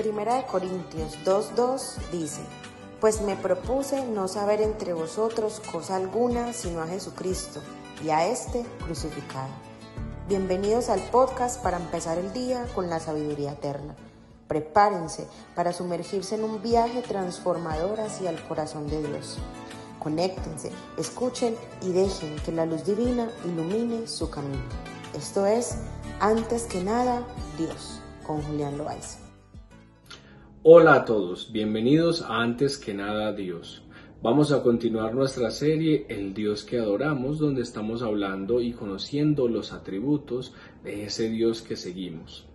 Primera de Corintios 2:2 dice: Pues me propuse no saber entre vosotros cosa alguna sino a Jesucristo y a este crucificado. Bienvenidos al podcast para empezar el día con la sabiduría eterna. Prepárense para sumergirse en un viaje transformador hacia el corazón de Dios. Conéctense, escuchen y dejen que la luz divina ilumine su camino. Esto es Antes que nada, Dios, con Julián Loaiza. Hola a todos, bienvenidos a Antes que nada, Dios. Vamos a continuar nuestra serie El Dios que adoramos, donde estamos hablando y conociendo los atributos de ese Dios que seguimos.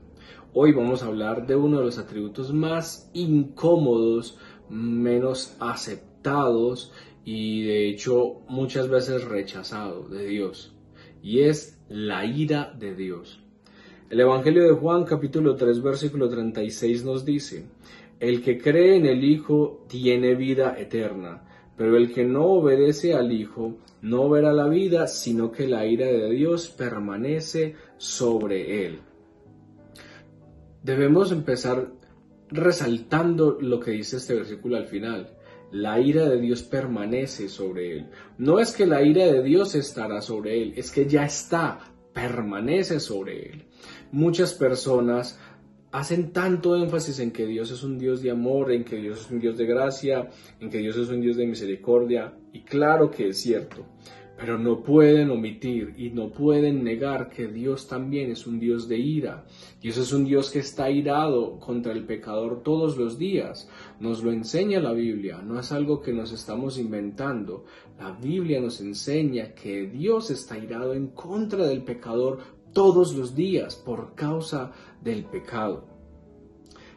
Hoy vamos a hablar de uno de los atributos más incómodos, menos aceptados y de hecho muchas veces rechazado de Dios, y es la ira de Dios. El Evangelio de Juan capítulo 3 versículo 36 nos dice: El que cree en el Hijo tiene vida eterna, pero el que no obedece al Hijo no verá la vida, sino que la ira de Dios permanece sobre él. Debemos empezar resaltando lo que dice este versículo al final. La ira de Dios permanece sobre él. No es que la ira de Dios estará sobre él, es que ya está, permanece sobre él. Muchas personas hacen tanto énfasis en que Dios es un Dios de amor, en que Dios es un Dios de gracia, en que Dios es un Dios de misericordia, y claro que es cierto, pero no pueden omitir y no pueden negar que Dios también es un Dios de ira. Dios es un Dios que está irado contra el pecador todos los días. Nos lo enseña la Biblia, no es algo que nos estamos inventando. La Biblia nos enseña que Dios está irado en contra del pecador todos los días por causa del pecado.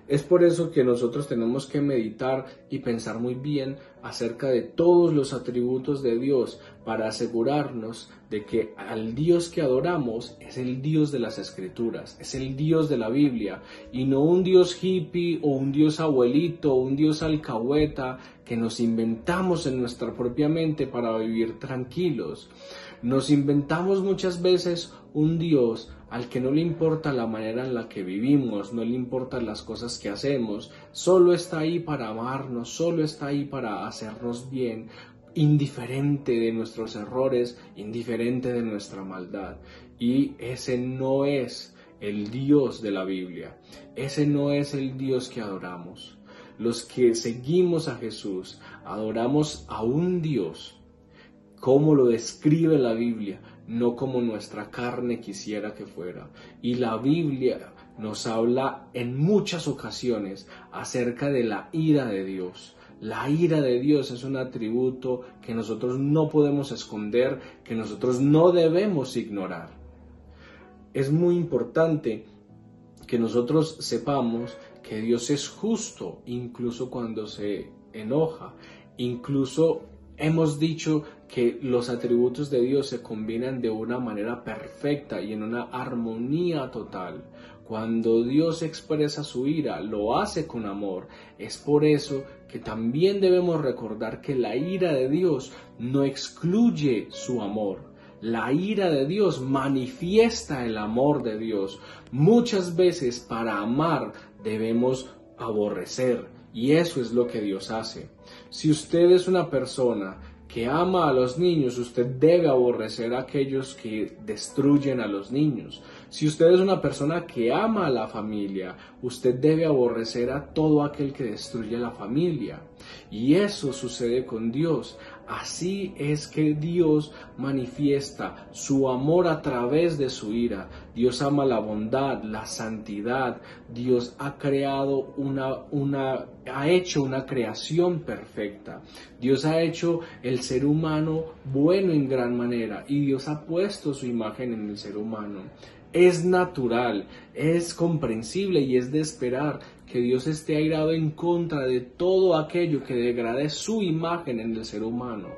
Es por eso que nosotros tenemos que meditar y pensar muy bien acerca de todos los atributos de Dios para asegurarnos de que al Dios que adoramos es el Dios de las Escrituras, es el Dios de la Biblia y no un Dios hippie o un Dios abuelito o un Dios alcahueta que nos inventamos en nuestra propia mente para vivir tranquilos. Nos inventamos muchas veces un Dios al que no le importa la manera en la que vivimos, no le importan las cosas que hacemos, solo está ahí para amarnos, solo está ahí para hacernos bien, indiferente de nuestros errores, indiferente de nuestra maldad. Y ese no es el Dios de la Biblia, ese no es el Dios que adoramos. Los que seguimos a Jesús adoramos a un Dios como lo describe la Biblia, no como nuestra carne quisiera que fuera. Y la Biblia nos habla en muchas ocasiones acerca de la ira de Dios. La ira de Dios es un atributo que nosotros no podemos esconder, que nosotros no debemos ignorar. Es muy importante que nosotros sepamos que Dios es justo, incluso cuando se enoja, incluso hemos dicho que los atributos de Dios se combinan de una manera perfecta y en una armonía total. Cuando Dios expresa su ira, lo hace con amor. Es por eso que también debemos recordar que la ira de Dios no excluye su amor. La ira de Dios manifiesta el amor de Dios. Muchas veces para amar debemos aborrecer, y eso es lo que Dios hace. Si usted es una persona que ama a los niños, usted debe aborrecer a aquellos que destruyen a los niños. Si usted es una persona que ama a la familia, usted debe aborrecer a todo aquel que destruye la familia. Y eso sucede con Dios. Así es que Dios manifiesta su amor a través de su ira. Dios ama la bondad, la santidad. Dios ha creado ha hecho una creación perfecta. Dios ha hecho el ser humano bueno en gran manera y Dios ha puesto su imagen en el ser humano. Es natural, es comprensible y es de esperar que Dios esté airado en contra de todo aquello que degrade su imagen en el ser humano.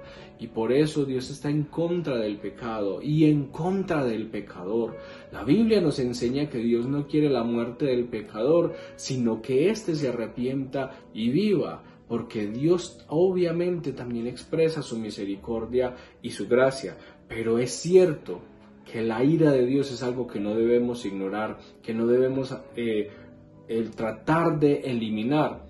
Y por eso Dios está en contra del pecado y en contra del pecador. La Biblia nos enseña que Dios no quiere la muerte del pecador, sino que éste se arrepienta y viva. Porque Dios obviamente también expresa su misericordia y su gracia. Pero es cierto que la ira de Dios es algo que no debemos ignorar, que no debemos el tratar de eliminar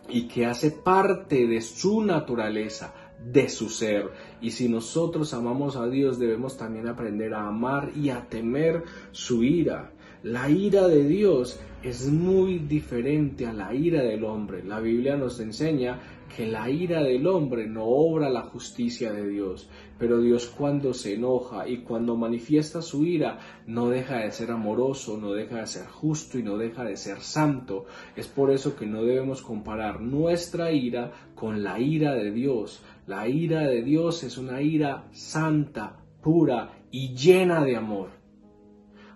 y que hace parte de su naturaleza, de su ser. Y si nosotros amamos a Dios, debemos también aprender a amar y a temer su ira. La ira de Dios es muy diferente a la ira del hombre. La Biblia nos enseña que la ira del hombre no obra la justicia de Dios, pero Dios cuando se enoja y cuando manifiesta su ira no deja de ser amoroso, no deja de ser justo y no deja de ser santo. Es por eso que no debemos comparar nuestra ira con la ira de Dios. La ira de Dios es una ira santa, pura y llena de amor.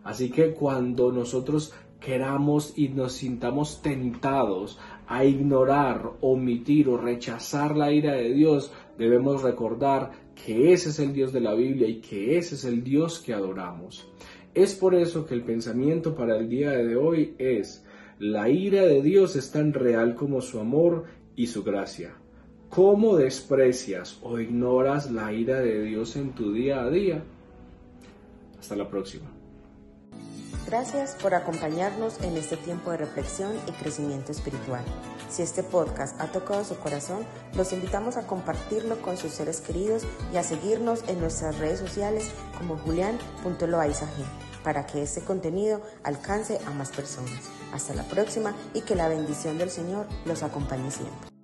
Así que cuando nosotros queramos y nos sintamos tentados a ignorar, omitir o rechazar la ira de Dios, debemos recordar que ese es el Dios de la Biblia y que ese es el Dios que adoramos. Es por eso que el pensamiento para el día de hoy es: la ira de Dios es tan real como su amor y su gracia. ¿Cómo desprecias o ignoras la ira de Dios en tu día a día? Hasta la próxima. Gracias por acompañarnos en este tiempo de reflexión y crecimiento espiritual. Si este podcast ha tocado su corazón, los invitamos a compartirlo con sus seres queridos y a seguirnos en nuestras redes sociales como julian.loaizag para que este contenido alcance a más personas. Hasta la próxima y que la bendición del Señor los acompañe siempre.